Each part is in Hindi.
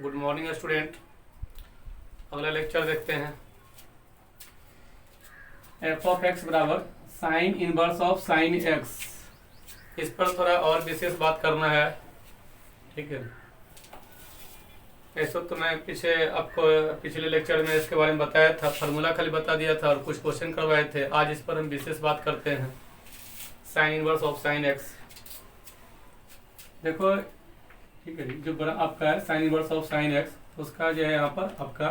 Good morning student. अगला लेक्चर देखते हैं। एफ ऑफ एक्स बराबर sign inverse of sine x. इस पर थोड़ा और विशेष बात करना है, ठीक है। ऐसा तो मैं पीछे आपको पिछले लेक्चर में इसके बारे में बताया था, फार्मूला खाली बता दिया था और कुछ क्वेश्चन करवाए थे। आज इस पर हम विशेष बात करते हैं, sign inverse of sine x. देखो, ठीक है, जो आपका है sign inverse of sine x, उसका जो है यहाँ पर आपका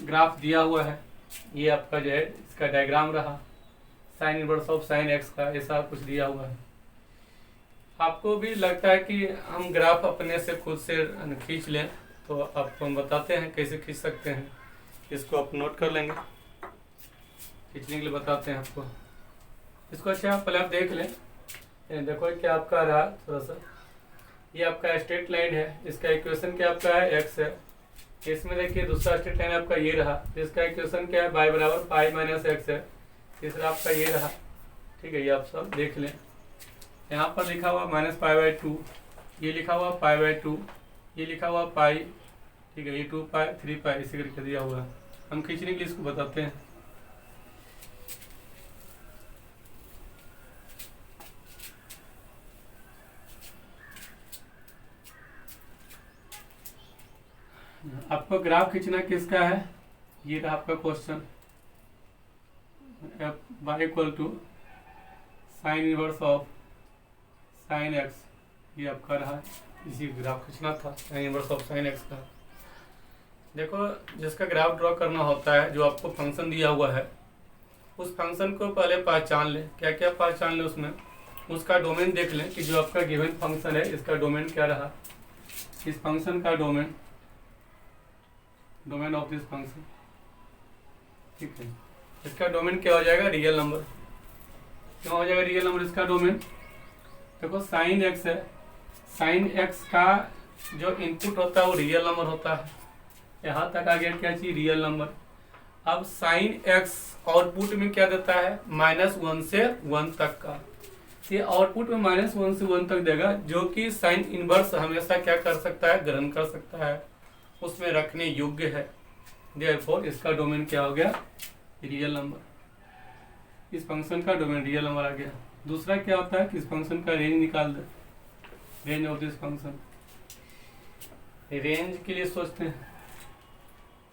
ग्राफ दिया हुआ है। ये आपका जो है इसका डायग्राम रहा, sign inverse of sine X का ऐसा कुछ दिया हुआ है। आपको भी लगता है कि हम ग्राफ अपने से खुद से खींच लें, तो आपको हम बताते हैं कैसे खींच सकते हैं। इसको आप नोट कर लेंगे, खींचने के लिए बताते हैं आपको। इसको अच्छा पहले आप देख लें। देखो क्या आपका रहा, थोड़ा सा ये आपका स्ट्रेट लाइन है, इसका इक्वेशन क्या आपका है एक्स है। इसमें देखिए दूसरा स्ट्रेट लाइन आपका ये रहा, जिसका इक्वेशन क्या है y बराबर पाई माइनस एक्स है। तीसरा आपका ये रहा, ठीक है, ये आप सब देख लें। यहाँ पर लिखा हुआ माइनस पाई बाई टू, ये लिखा हुआ पाई बाई टू, ये लिखा हुआ पाई, ठीक है, ये 2 पाई 3 पाई इसी करके दिया हुआ है। हम खींचने के लिए इसको बताते हैं। आपको ग्राफ खींचना किसका है, ये रहा आपका question. F Y equal to sine inverse of sine X, ये आपका रहा, इसी ग्राफ खींचना था sine inverse of sine X का। देखो, जिसका ग्राफ ड्रॉ करना होता है, जो आपको फंक्शन दिया हुआ है, उस फंक्शन को पहले पहचान लें। क्या क्या पहचान लें उसमें, उसका डोमेन देख लें कि जो आपका गिवन फंक्शन है इसका डोमेन क्या रहा। इस फंक्शन का डोमेन ऑफ दिस फंक्शन, ठीक है, इसका डोमेन क्या हो जाएगा, रियल नंबर। क्यों हो जाएगा रियल नंबर इसका डोमेन? देखो साइन एक्स है, साइन एक्स का जो इनपुट होता है वो रियल नंबर होता है। यहाँ तक आ गया क्या चीज, रियल नंबर। अब साइन एक्स आउटपुट में क्या देता है, -1 से 1 तक का। ये आउटपुट में -1 से 1 तक देगा, जो कि साइन इनवर्स हमेशा क्या कर सकता है, ग्रहण कर सकता है, उसमें रखने योग्य है। देयरफॉर इसका डोमेन क्या हो गया, रियल नंबर। इस फंक्शन का डोमेन रियल नंबर आ गया। दूसरा क्या होता है कि इस फंक्शन का रेंज निकाल दे, range of this function. Range के लिए सोचते हैं,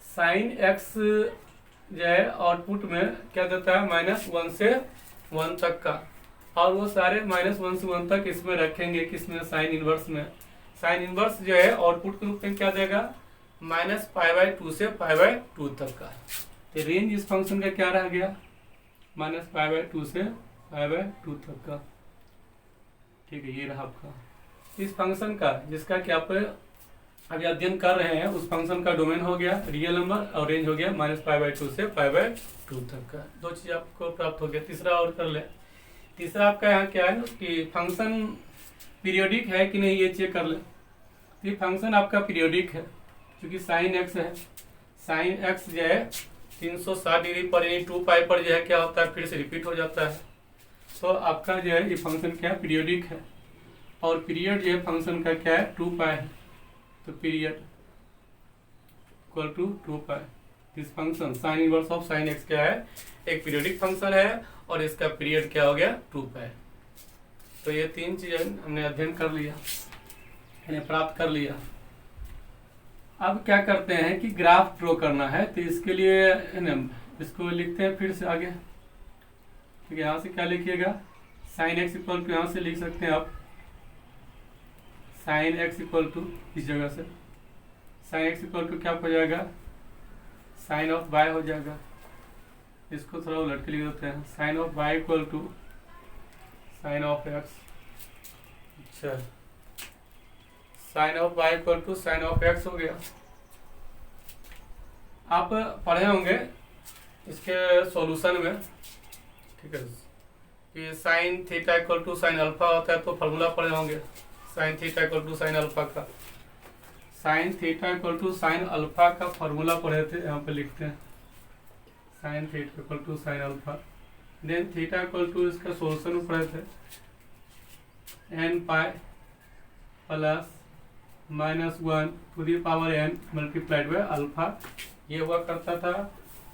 साइन एक्स जो है आउटपुट में क्या देता है, -1 से 1 तक का, और वो सारे -1 से 1 तक इसमें रखेंगे, किसमें, साइन इनवर्स में। साइन इनवर्स जो है आउटपुट के रूप में क्या देगा, -π/2 से π/2 तक का। तो रेंज इस फंक्शन का क्या रह गया, -π/2 से π/2 तक का, ठीक है, ये रहा आपका। इस फंक्शन का जिसका कि आप अभी अध्ययन कर रहे हैं, उस फंक्शन का डोमेन हो गया रियल नंबर और रेंज हो गया -π/2 से π/2 तक का। दो चीज आपको प्राप्त हो गया। तीसरा और कर ले। तीसरा आपका यहाँ क्या है कि फंक्शन पीरियोडिक है कि नहीं, ये चेक कर ले। ये फंक्शन आपका पीरियोडिक है, क्योंकि साइन एक्स है। साइन एक्स जो है 360 डिग्री पर यानी 2 पाई पर जो है क्या होता है, फिर से रिपीट हो जाता है। तो आपका जो है ये फंक्शन क्या है, पीरियोडिक है। और पीरियड जो है फंक्शन का क्या है, 2 पाई है। तो period equal to 2 pi. This function sine inverse of sine X क्या है, एक पीरियोडिक फंक्शन है, और इसका पीरियड क्या हो गया, 2 पाई। तो ये 3 चीजें हमने अध्ययन कर लिया, इन्हें प्राप्त कर लिया। अब क्या करते हैं कि ग्राफ ड्रॉ करना है, तो इसके लिए इसको लिखते हैं फिर से आगे, ठीक है। यहाँ से क्या लिखिएगा, साइन एक्स इक्वल टू, यहाँ से लिख सकते हैं आप साइन एक्स इक्वल टू, इस जगह से साइन एक्स इक्वल टू क्या हो जाएगा, साइन ऑफ वाई हो जाएगा। इसको थोड़ा उलट के लिख देते हैं, sine of y equal to sine of x. अच्छा, sine of y equal to sine of x हो गया। आप पढ़े होंगे इसके सॉल्यूशन में, ठीक है, कि sine theta equal to sine alpha होता है, तो फार्मूला पढ़े होंगे sine theta equal to sine alpha का। Sine theta equal to sine alpha का फार्मूला पढ़े थे, यहाँ पे लिखते हैं sine theta equal to sine alpha. Then theta equal to इसका सोल्यूशन पढ़े थे, n pi plus -1 to the power n multiplied by alpha, ये हुआ करता था।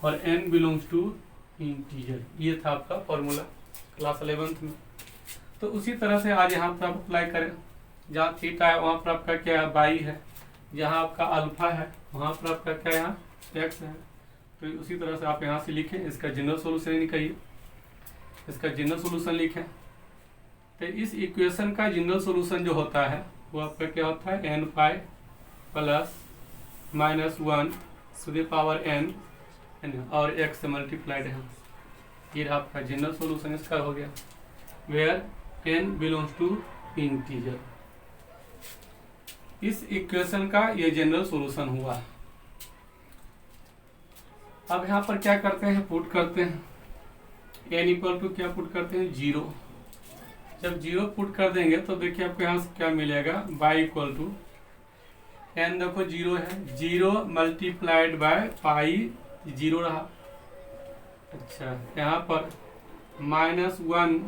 और n बिलोंग्स टू इंटीजर, ये था आपका फॉर्मूला क्लास 11th में। तो उसी तरह से आज यहाँ पर आप अप्लाई करें। जहाँ थीटा है वहाँ पर आपका क्या है, बाई है। जहाँ आपका अल्फा है वहाँ पर आपका क्या है, यहाँ एक्स है। तो उसी तरह से आप यहाँ से लिखें, इसका जनरल सोल्यूशन निकालिए, इसका जनरल सोल्यूशन लिखें। तो इस इक्वेशन का जनरल सोल्यूशन जो होता है वो आपका क्या होता है, n pi plus -1 to the power n और x से मल्टीप्लाइड है। ये आपका जनरल सोल्यूशन इसका हो गया, where n belongs to integer. इस इक्वेशन का ये जनरल सोल्यूशन हुआ। अब यहाँ पर क्या करते हैं, पुट करते हैं n इक्वल टू क्या पुट करते हैं, 0। जब 0 पुट कर देंगे तो देखिए आपको यहाँ से क्या मिलेगा, बाई इक्वल टू n देखो 0 है, 0 मल्टीप्लाइड बाय पाई 0 रहा। अच्छा, यहाँ पर -1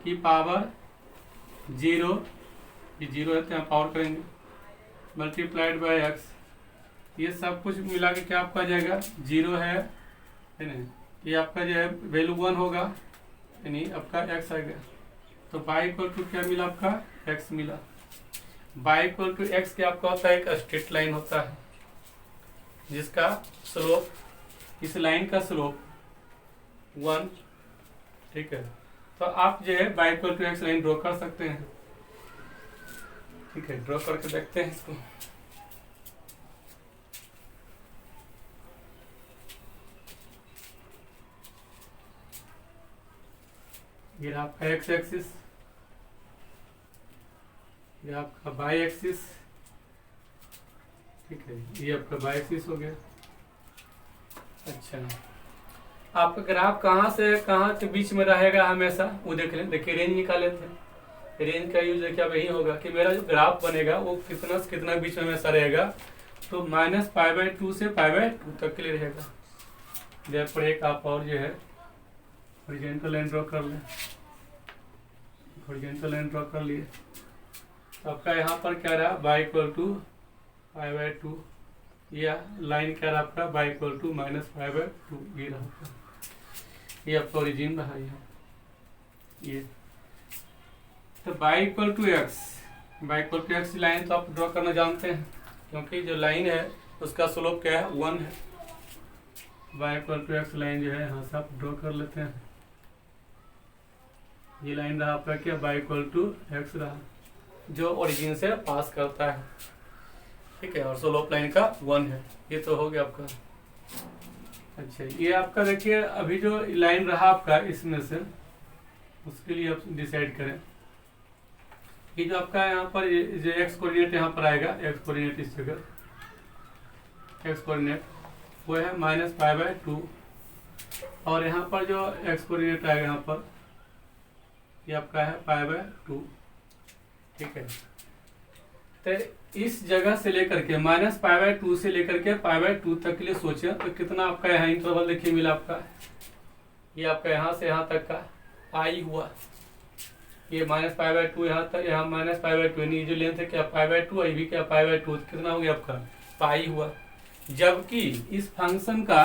की पावर 0, ये 0 है तो यहाँ पावर करेंगे, मल्टीप्लाइड बाय x, ये सब कुछ मिला के क्या आपका जाएगा, 0 है ना, ये आपका जो है वैल्यू 1 होगा, यानी आपका x आएगा। तो बाई इक्वल टू क्या मिला आपका, x मिला। बाई इक्वल टू x क्या आपका होता है, एक स्ट्रेट लाइन होता है जिसका स्लोप, इस लाइन का स्लोप 1, ठीक है। तो आप जो है Y equal to x line draw कर सकते हैं, ठीक है। ड्रॉ करके देखते हैं इसको। ये आपका x एक्सिस, ये आपका बाई एक्सिस, ठीक है, ये आपका बाई एक्सिस हो गया। अच्छा, आपका ग्राफ कहाँ से कहाँ के बीच में रहेगा हमेशा, वो देख लें। देखिए रेंज निकाले थे, रेंज का यूज देखिए अब यही होगा कि मेरा जो ग्राफ बनेगा वो कितना से कितना बीच में हमेशा रहेगा। तो -π/2 से π/2 तक के लिए रहेगा। देयरफॉर एक आप और जो है हॉरिजॉन्टल लाइन ड्रॉ कर लें, हॉरिजॉन्टल लाइन ड्रॉ कर लिए। तो आपका यहाँ पर क्या रहा, बाई इक्वल टू π/2, या लाइन क्या रहा आपका, बाई इक्वल टू -π/2, ये रहा, ये आपका ओरिजिन रहा ये। तो Y equal to X, Y equal to X line तो आप ड्रॉ करना जानते हैं, क्योंकि जो लाइन है उसका स्लोप क्या है, 1 है। Y equal to X line जो है यहाँ से आप ड्रॉ कर लेते हैं। ये लाइन रहा आपका क्या, बाई इक्वल टू एक्स रहा, जो ओरिजिन से पास करता है, ठीक है। और स्लोप लाइन का 1 है, ये तो हो गया आपका। अच्छा, ये आपका देखिए अभी जो लाइन रहा आपका इसमें से, उसके लिए आप डिसाइड करें। ये जो आपका यहाँ पर जो एक्स कोऑर्डिनेट यहाँ पर आएगा, एक्स कोऑर्डिनेट इस जगह एक्स कोऑर्डिनेट वो है -π/2, और यहाँ पर जो एक्स कोऑर्डिनेट आएगा यहाँ पर ये आपका है π/2, ठीक है। तो इस जगह से लेकर के -π/2 से लेकर के π/2 तक के लिए सोचे तो कितना आपका यहाँ इंटरवल देखिए मिला आपका, ये आपका यहाँ से यहाँ तक का पाई हुआ, ये -π/2 यहाँ तक, यहाँ -π/2, यानी जो लेंथ है क्या π/2, ये भी क्या π/2, कितना हो गया आपका, पाई हुआ। जबकि इस फंक्शन का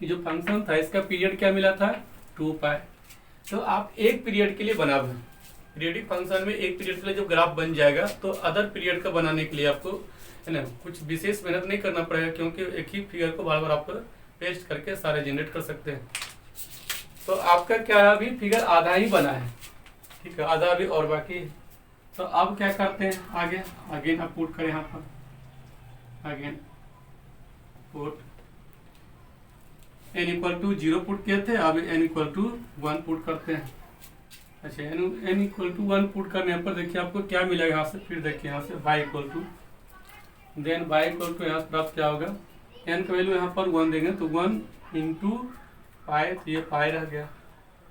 जो फंक्शन था इसका पीरियड क्या मिला था, 2π। तो आप एक पीरियड के लिए बना दें, पीरियडिक फंक्शन में एक पीरियड के लिए जब ग्राफ बन जाएगा तो अदर पीरियड का बनाने के लिए आपको है ना कुछ विशेष मेहनत नहीं करना पड़ेगा, क्योंकि एक ही फिगर को बार बार आप पेस्ट करके सारे जनरेट कर सकते हैं। तो आपका क्या अभी फिगर आधा ही बना है, ठीक है, आधा भी और बाकी है। तो अब क्या करते हैं आगे, अगेन आप पुट करें यहाँ पर, again put n equal to 0 put किए थे, अब n इक्वल टू 1 पुट करते हैं। अच्छा, n इक्वल टू 1 पुट करने पर देखिए आपको क्या मिलेगा यहाँ से, फिर देखिए यहाँ से y equal to, then y equal to यहाँ से प्राप्त क्या होगा, n का वैल्यू यहाँ पर 1 देंगे तो 1 इंटू पाई, तो ये पाई रह गया।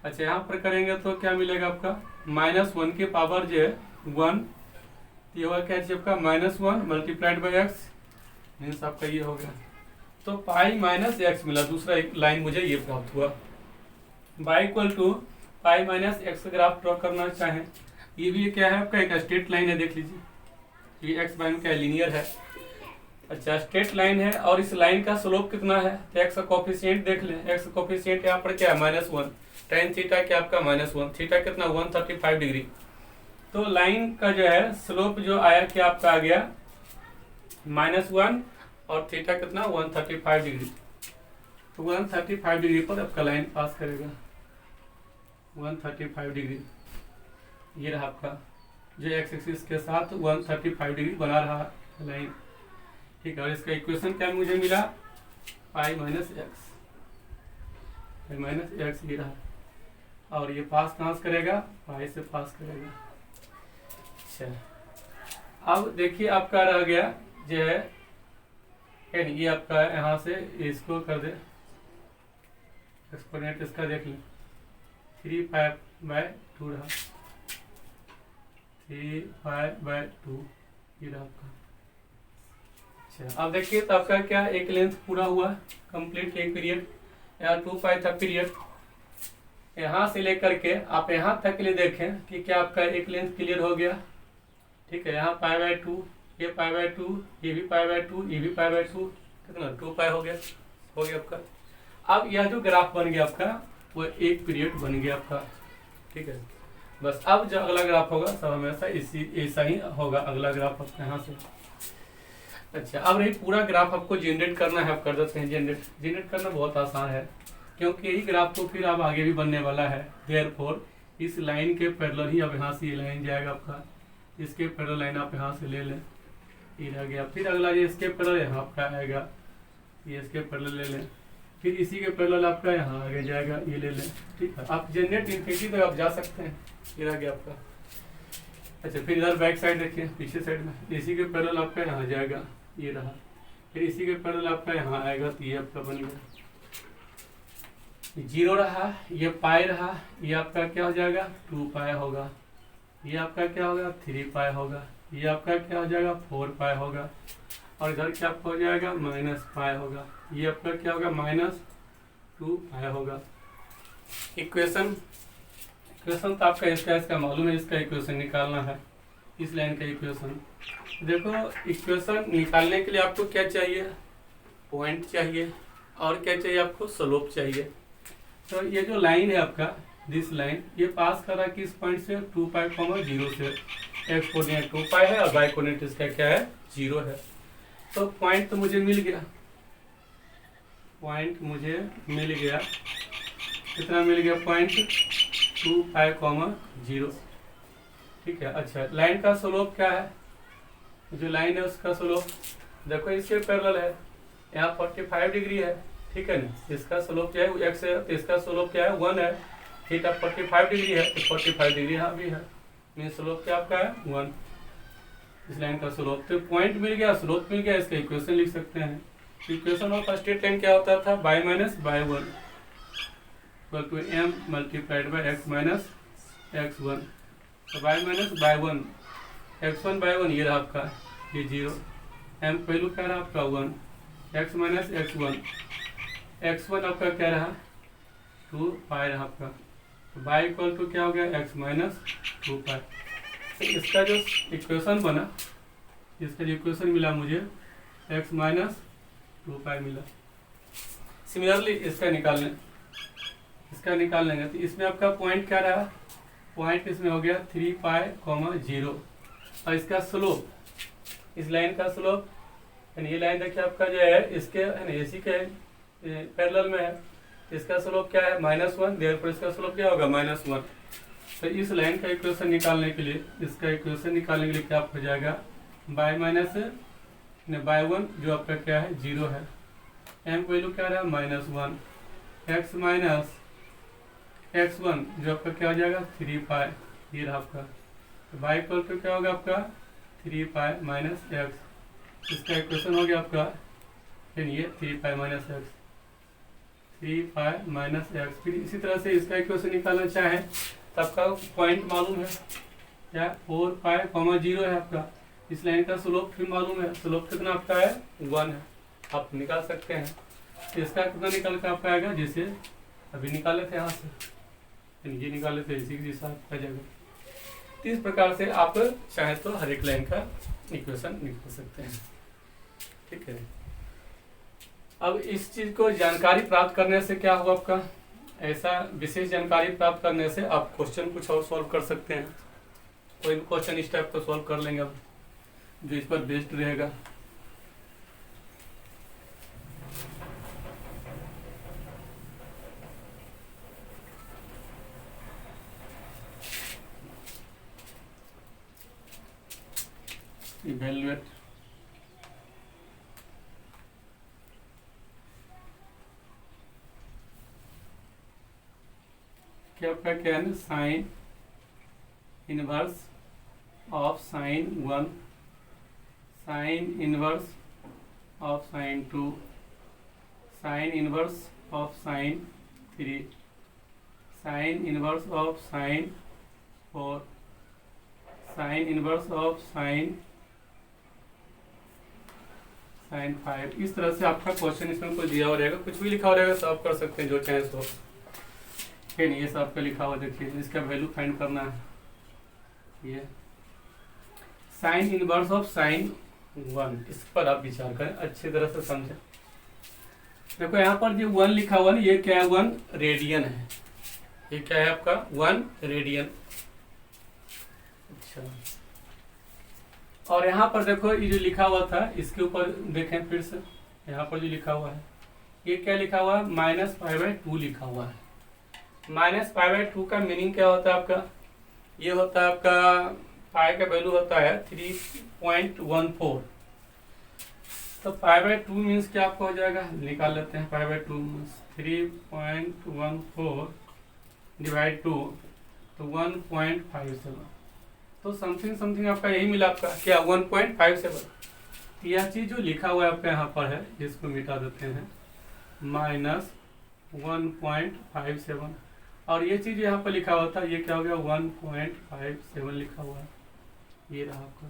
अच्छा, यहाँ पर करेंगे तो क्या मिलेगा आपका, -1 की पावर जो है 1, ये होगा क्या चीज आपका -1 मल्टीप्लाइड बाई एक्स, मीन्स आपका ये हो गया। तो पाई माइनस एक्स मिला, दूसरा एक लाइन मुझे ये प्राप्त हुआ। Y equal to pi minus X का ग्राफ ड्रॉ करना चाहें, ये भी क्या है आपका एक स्ट्रेट लाइन है, देख लीजिए ये एक्स वाई में क्या लीनियर है। अच्छा स्ट्रेट लाइन है और इस लाइन का स्लोप कितना है, तो एक्स का कोफिशिएंट देख लें। एक्स का कोफिशिएंट यहाँ पर क्या है -1, tan थीटा क्या आपका -1, थीटा कितना 135 डिग्री। तो लाइन का जो है स्लोप जो आया क्या आपका आ गया -1 और थीटा कितना 135 डिग्री। तो 135 डिग्री पर आपका लाइन पास करेगा, 135 डिग्री। ये रहा आपका जो एक्स एक्सिस के साथ 135 डिग्री बना रहा लाइन, ठीक है। और इसका इक्वेशन क्या मुझे मिला, पाई माइनस एक्स ये रहा। और ये पास कहाँ से करेगा, पाई से पास करेगा। अच्छा अब देखिए आपका रह गया जो है ये आपका यहाँ से इसको कर दे एक्सपोनेंट, इसका देख लें 3π/2 रहा, 3π/2 ये रहा आपका। अच्छा अब देखिए तो आपका क्या एक लेंथ पूरा हुआ कंप्लीट, एक पीरियड, यहाँ 2π था पीरियड। यहाँ से लेकर के आप यहाँ तक के लिए देखें कि क्या आपका एक लेंथ क्लियर हो गया, ठीक है। यहाँ π/2, ये π/2, ये भी π/2, ये भी π/2, कितना 2π हो गया आपका। अब यह जो ग्राफ बन गया आपका वो एक पीरियड बन गया आपका, ठीक है। बस अब जो अगला ग्राफ होगा सब हमेशा ऐसा ही होगा अगला ग्राफ आपका यहाँ से। अच्छा अब रही पूरा ग्राफ आपको जनरेट करना है, आप कर देते हैं। जनरेट करना बहुत आसान है क्योंकि यही ग्राफ तो फिर अब आगे भी बनने वाला है। देयरफॉर इस लाइन के पैरेलल ही अब यहाँ से ये लाइन जाएगा आपका, इसके पैरेलल लाइन आप यहाँ से ले लें, ये रह गया। फिर अगला ये इसके पैरेलल यहाँ आपका आएगा, ये इसके पैरेलल ले लें, फिर इसी के पैरेलल आपका यहाँ आगे जाएगा, ये ले लें, ठीक है। आप जनरेट इन्फिनिटी तक आप जा सकते हैं, ये रह गया आपका। अच्छा फिर इधर बैक साइड देखिए, पीछे साइड में इसी के पैरेलल आपका यहाँ जाएगा, ये रहा। फिर इसी के पैरेलल आपका यहाँ आएगा, तो ये आपका बन गया 0 रहा, ये पाई रहा, ये आपका क्या हो जाएगा 2π होगा, ये आपका क्या होगा 3π होगा, ये आपका क्या हो जाएगा 4π होगा, और इधर क्या आपका हो जाएगा -π होगा, ये आपका क्या होगा -2π होगा। इक्वेशन तो आपका इसका मालूम है, इसका इक्वेशन निकालना है, इस लाइन का इक्वेशन। देखो इक्वेशन निकालने के लिए आपको क्या चाहिए, पॉइंट चाहिए, और क्या चाहिए आपको स्लोप चाहिए। तो ये जो लाइन है आपका दिस लाइन, ये पास कर रहा है किस पॉइंट से 2π, 0 से। एक्स कोऑर्डिनेट 2π है और वाई कोऑर्डिनेट इसका क्या है 0 है। तो पॉइंट तो मुझे मिल गया, कितना मिल गया पॉइंट 2π, 0, ठीक है। अच्छा लाइन का स्लोप क्या है, जो लाइन है उसका स्लोप देखो इसके पैरेलल है, यहाँ 45 डिग्री है, ठीक है ना। इसका स्लोप क्या है एक्स है, तो इसका स्लोप क्या है 1 है, थीटा 45 डिग्री है, तो 45 डिग्री यहाँ भी है, मीन स्लोप क्या आपका है 1, इस लाइन का स्लोप। तो पॉइंट मिल गया, स्लोप मिल गया, इसका इक्वेशन लिख सकते हैं। इक्वेशन ऑफ स्ट्रेट लाइन क्या होता था, y - y1 = m × x - x1। तो y - y1 x1/1 ये रहा आपका, ये 0, m वैल्यू क्या रहा आपका 1, x - x1, x1 आपका क्या रहा 2π रहा आपका, तो y = क्या हो गया x - 2π। तो इसका जो इक्वेशन बना, इसका जो इक्वेशन मिला मुझे x - 2π मिला। सिमिलरली इसका निकाल लेंगे, तो इसमें आपका पॉइंट क्या रहा, पॉइंट इसमें हो गया 3π, 0, और इसका स्लोप, इस लाइन का स्लोप यानी ये लाइन देखिए आपका जो है इसके है इसी के पैरेलल में है, इसका स्लोप क्या है -1, देयरफॉर इसका स्लोप क्या होगा -1। तो इस लाइन का इक्वेशन निकालने के लिए, इसका इक्वेशन निकालने के लिए क्या हो जाएगा y1 जो आपका क्या है 0 है, m वैल्यू क्या रहा -1, x - x1 जो आपका क्या हो जाएगा 3π, ये रहा आपका। y = क्या होगा आपका 3π - x, इसका इक्वेशन हो गया आपका ये 3π - x, 3π - x। फिर इसी तरह से इसका इक्वेशन निकालना चाहे तो आपका पॉइंट मालूम है क्या 4π, 0 है आपका, इस लाइन का स्लोप भी मालूम है, स्लोप कितना आपका है 1 है, आप निकाल सकते हैं। इसका कितना निकल कर आपका आएगा, जैसे अभी निकाले थे यहाँ से, ये निकाले थे इसी के जैसा आपका जाएगा तो इस प्रकार से आप चाहे तो हर एक लाइन का इक्वेशन निकाल सकते हैं। ठीक है, अब इस चीज को जानकारी प्राप्त करने से क्या होगा आपका, ऐसा विशेष जानकारी प्राप्त करने से आप क्वेश्चन कुछ और सॉल्व कर सकते हैं। कोई भी क्वेश्चन इस टाइप का सॉल्व कर लेंगे अब, जो इस पर बेस्ड रहेगा। इवेल्युएट क्या आपका क्या है, sign inverse of sign 1, sign inverse of sign 2, sign inverse of sign 3, sign inverse of sign 4, sign inverse of sign 5। इस तरह से आपका क्वेश्चन इसमें कोई दिया हो रहेगा, कुछ भी लिखा हो रहेगा तो आप कर सकते हैं जो चाहे सो। ठीक है, ये सब आपका लिखा हुआ देखिए, इसका वैल्यू फाइंड करना है। ये साइन इनवर्स ऑफ साइन 1, इस पर आप विचार करें, अच्छी तरह से समझें। देखो यहाँ पर जो 1 लिखा हुआ ना, ये क्या है, 1 रेडियन है। ये क्या है आपका, 1 रेडियन। अच्छा, और यहाँ पर देखो ये जो लिखा हुआ था, इसके ऊपर देखें फिर से, यहाँ पर जो लिखा हुआ है, ये क्या लिखा हुआ है, -π/2 लिखा हुआ है। -π/2 का मीनिंग क्या होता है आपका, ये होता है आपका पाई का वैल्यू होता है 3.14। तो π/2 मीन्स क्या आपको हो जाएगा, निकाल लेते हैं। π/2 मीन्स 3.14 डिवाइड 2 तो 1.57। तो समथिंग आपका यही मिला आपका क्या, 1.57। यह चीज जो लिखा हुआ है आपका यहाँ पर है, इसको मिटा देते हैं, -1.57। और ये चीज यहाँ पर लिखा हुआ था, ये क्या हो गया, 1.57 लिखा हुआ है। ये रहा आपका,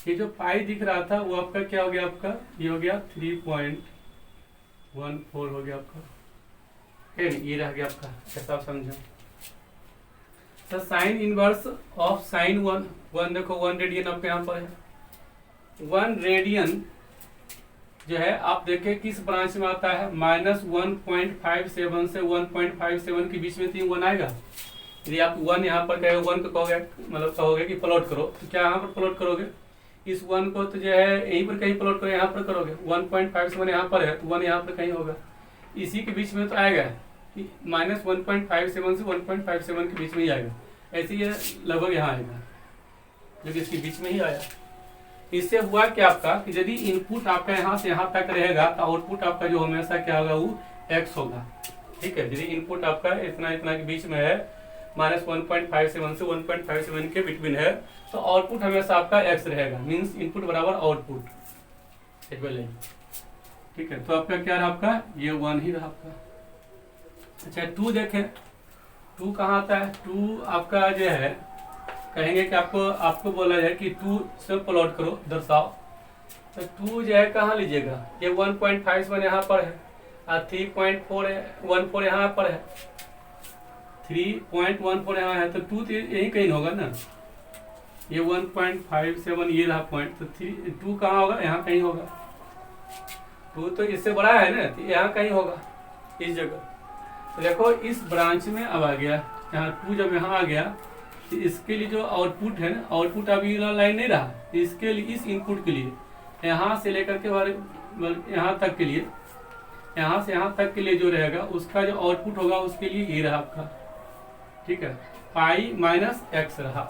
ये जो पाई दिख रहा था वो आपका क्या हो गया, आपका ये हो गया 3.14 हो गया आपका। ये रह गया आपका, ऐसा आप समझो। तो साइन इनवर्स ऑफ साइन 1 देखो 1 रेडियन आपके यहाँ पर है। 1 रेडियन जो है आप देखें किस ब्रांच में आता है, -1.57 से 1.57 के बीच में 3 1 आएगा। यदि आप 1 यहाँ पर कहोगे, 1 को कहोगे, मतलब कहोगे कि प्लॉट करो, तो क्या यहाँ पर प्लॉट करोगे, इस 1 को तो जो है यहीं पर कहीं प्लॉट करो, यहाँ पर करोगे। 1.57 यहाँ पर है तो 1 यहाँ पर कहीं होगा, इसी के बीच में तो आएगा, -1.57 से 1.57 के बीच में ही आएगा। ऐसे ही लगभग यहाँ आएगा, जो कि इसके बीच में ही आया। इससे हुआ क्या आपका कि यदि इनपुट आपका यहाँ से यहाँ तक रहेगा तो आउटपुट आपका जो हमेशा क्या होगा, वो x होगा। ठीक है, यदि इनपुट आपका इतना इतना के बीच में है, -1.57 से 1.57 के बिटवीन है, तो आउटपुट हमेशा आपका x रहेगा। मीन्स इनपुट बराबर आउटपुट। ठीक है, तो आपका क्या रहा, आपका ये 1 ही रहा आपका। अच्छा 2 देखें, 2 कहाँ आता है, 2 आपका जो है कहेंगे कि आपको बोला जाए कि 2 से प्लॉट करो, दर्शाओ। तो 2 जो है कहाँ लीजिएगा, ये 1.57 यहाँ पर है और 3.14 यहाँ पर है, 3.14 यहाँ है, तो 2 तो यही कहीं होगा ना। ये 1.57 ये रहा पॉइंट, तो 2 कहाँ होगा, यहाँ कहीं होगा। 2 तो इससे बड़ा है ना, तो यहाँ कहीं होगा, इस जगह। तो देखो इस ब्रांच में अब आ गया, यहाँ 2 जब यहाँ आ गया तो इसके लिए जो आउटपुट है ना, आउटपुट अभी लाइन नहीं रहा, इसके लिए इस इनपुट के लिए यहाँ से लेकर के यहाँ तक के लिए, यहाँ से यहाँ तक के लिए जो रहेगा उसका जो आउटपुट होगा उसके लिए ये रहा आपका। ठीक है, π-x रहा,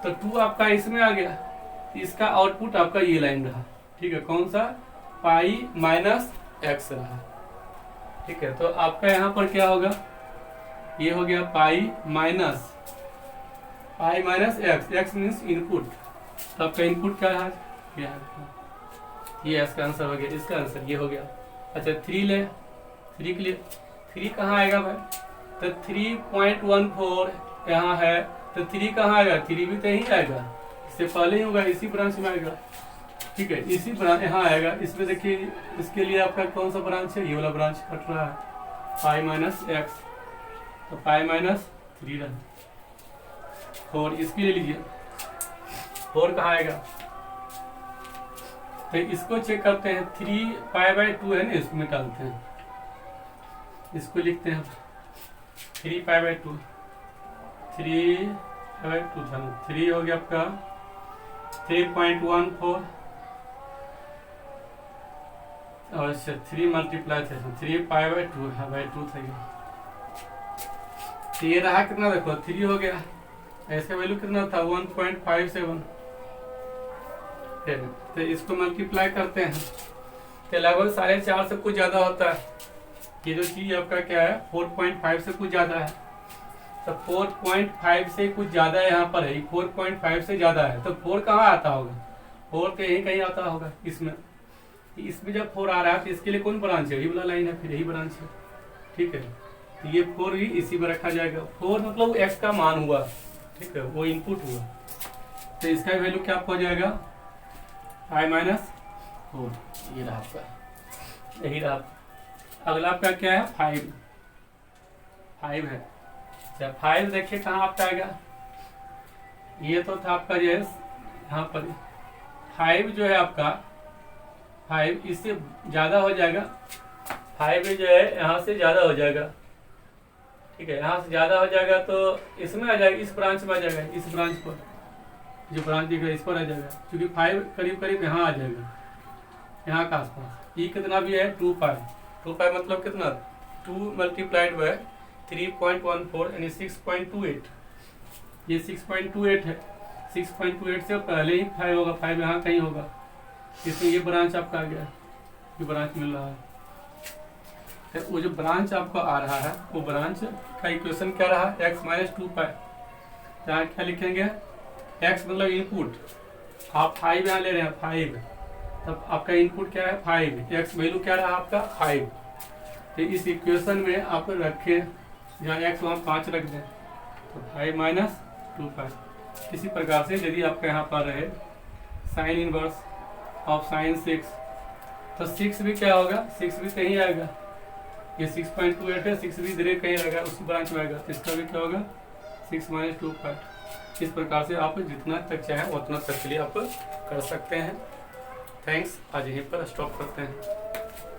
तो 2 आपका इसमें आ गया, इसका आउटपुट आपका ये लाइन रहा। ठीक है, कौन सा, π-x रहा। ठीक है, तो आपका यहाँ पर क्या होगा, ये हो गया π-x, x मीन्स इनपुट। तो आपका इनपुट क्या है, ये इसका आंसर हो गया, इसका आंसर ये हो गया। अच्छा 3 ले, 3 के लिए 3 कहाँ आएगा भाई, तो 3.14 यहाँ है, तो 3 कहाँ आएगा, 3 भी तो यहीं आएगा, इससे पहले ही होगा, इसी ब्रांच में आएगा। ठीक है, इसी ब्रांच यहाँ आएगा। इसमें देखिए इसके लिए आपका कौन सा ब्रांच है, ये वाला ब्रांच कट रहा है, π-x, तो π-3 रहा। 4, इसकी ले लीजिए, 4 कहाँ आएगा? तो इसको चेक करते हैं, 3π/2 है ना, इसको निकालते हैं, इसको लिखते हैं 3π/2, 3π/2 था, 3 हो गया आपका 3.14 और 3 मल्टीप्लाई थे 3π/2 है, बाई 2 था ये। तो ये रहा कितना, देखो 3 हो गया, इसका वैल्यू कितना था 1.57, तो इसको मल्टीप्लाई करते हैं तो लगभग 4.5 से कुछ ज़्यादा होता है। ये जो चीज़ आपका क्या है 4.5 से कुछ ज़्यादा है, तो 4.5 से कुछ ज़्यादा यहाँ पर है, 4.5 से ज़्यादा है, तो 4 कहाँ आता होगा? 4 तो यहीं कहीं आता होगा इसमें। इसमें जब 4 आ रहा है तो इसके लिए कौन ब्रांच है? यही वाला लाइन है, फिर यही ब्रांच है, ठीक है। तो ये 4 भी इसी में रखा जाएगा। 4 मतलब x का मान हुआ, ठीक है, वो इनपुट हुआ, तो इसका वैल्यू क्या हो जाएगा? i - 4, ये रहा आपका, यही रहा। अगला आपका क्या है? 5 है। अच्छा 5 देखिए कहाँ आपका आएगा, ये तो था आपका जो है यहाँ पर 5 जो है आपका 5 इससे ज़्यादा हो जाएगा, 5 जो है यहाँ से ज़्यादा हो जाएगा, ठीक है, यहाँ से ज़्यादा हो जाएगा तो इसमें आ जाएगा, इस ब्रांच में आ जाएगा, इस ब्रांच पर जो ब्रांच दिख रहा है इस पर आ जाएगा, क्योंकि 5 करीब करीब यहाँ आ जाएगा, यहाँ का आसपास। ये कितना भी है 2π मतलब कितना 2 मल्टीप्लाइड बाय 3.14 यानी 6.28, ये 6.28 है, 6.28 से पहले ही 5 होगा, 5 यहाँ कहीं होगा, इसमें ये ब्रांच आपका आ गया, ये ब्रांच मिल रहा है। तो वो जो ब्रांच आपको आ रहा है वो ब्रांच का इक्वेशन क्या रहा? x - 2π। यहाँ क्या लिखेंगे? x मतलब इनपुट, आप 5 यहाँ ले रहे हैं 5, तब आपका इनपुट क्या है 5, x वैल्यू क्या रहा आपका 5। तो इस इक्वेशन में आप रखें, जहाँ x वहाँ 5 रख दें, तो 5 - 2π। इसी प्रकार से यदि आपका यहाँ पर रहे साइन इनवर्स ऑफ sin 6, तो 6 भी क्या होगा? 6 भी कहीं आएगा, ये 6.28 है, 6 भी इधर कहीं आएगा, उसी ब्रांच में आएगा, तो इसका भी क्या होगा 6 - 2π। इस प्रकार से आप जितना तक चाहें उतना तक के लिए आप कर सकते हैं। थैंक्स, आज यहीं पर स्टॉप करते हैं।